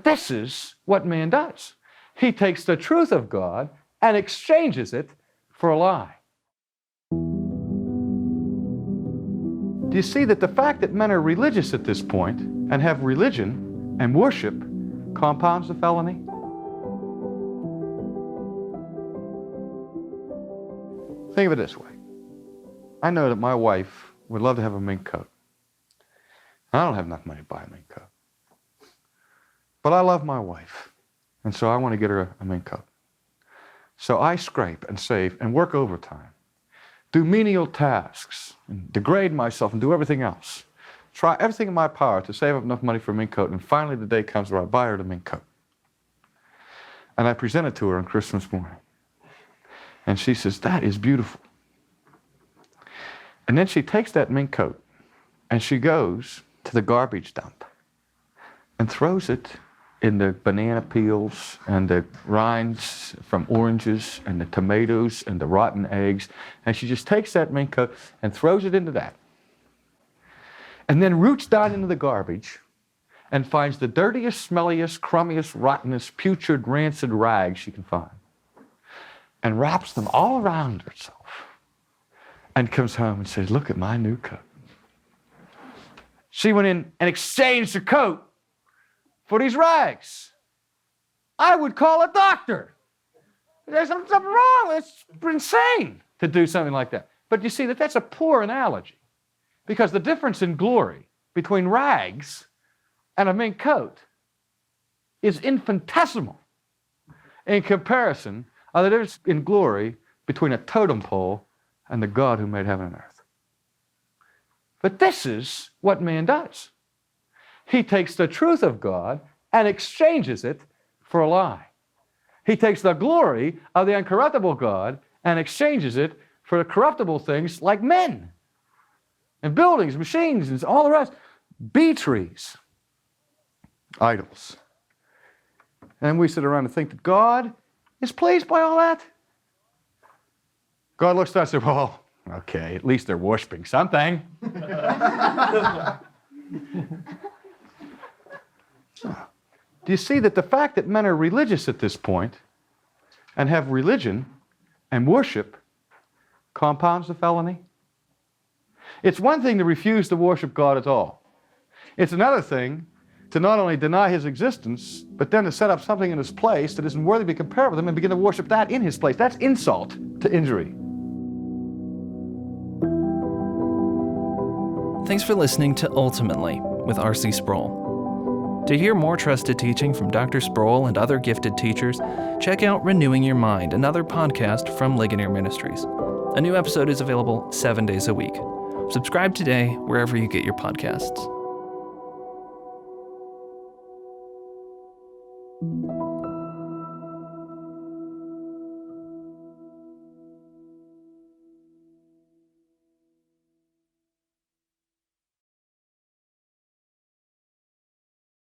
But this is what man does. He takes the truth of God and exchanges it for a lie. Do you see that the fact that men are religious at this point and have religion and worship compounds the felony? Think of it this way. I know that my wife would love to have a mink coat. I don't have enough money to buy a mink coat. But I love my wife, and so I want to get her a mink coat. So I scrape and save and work overtime, do menial tasks, and degrade myself and do everything else. Try everything in my power to save up enough money for a mink coat, and finally the day comes where I buy her the mink coat. And I present it to her on Christmas morning. And she says, "That is beautiful." And then she takes that mink coat and she goes to the garbage dump and throws it in the banana peels and the rinds from oranges and the tomatoes and the rotten eggs. And she just takes that mink coat and throws it into that. And then roots down into the garbage and finds the dirtiest, smelliest, crummiest, rottenest, putrid, rancid rags she can find. And wraps them all around herself. And comes home and says, "Look at my new coat." She went in and exchanged her coat for these rags. I would call a doctor. There's something wrong. It's insane to do something like that. But you see that's a poor analogy, because the difference in glory between rags and a mink coat is infinitesimal in comparison of the difference in glory between a totem pole and the God who made heaven and earth. But this is what man does. He takes the truth of God and exchanges it for a lie. He takes the glory of the incorruptible God and exchanges it for the corruptible things like men and buildings, machines, and all the rest. Bee trees, idols. And we sit around and think that God is pleased by all that. God looks at us and says, "Well, okay, at least they're worshiping something." Do you see that the fact that men are religious at this point and have religion and worship compounds the felony? It's one thing to refuse to worship God at all. It's another thing to not only deny his existence, but then to set up something in his place that isn't worthy to be compared with him and begin to worship that in his place. That's insult to injury. Thanks for listening to Ultimately with R.C. Sproul. To hear more trusted teaching from Dr. Sproul and other gifted teachers, check out Renewing Your Mind, another podcast from Ligonier Ministries. A new episode is available 7 days a week. Subscribe today wherever you get your podcasts.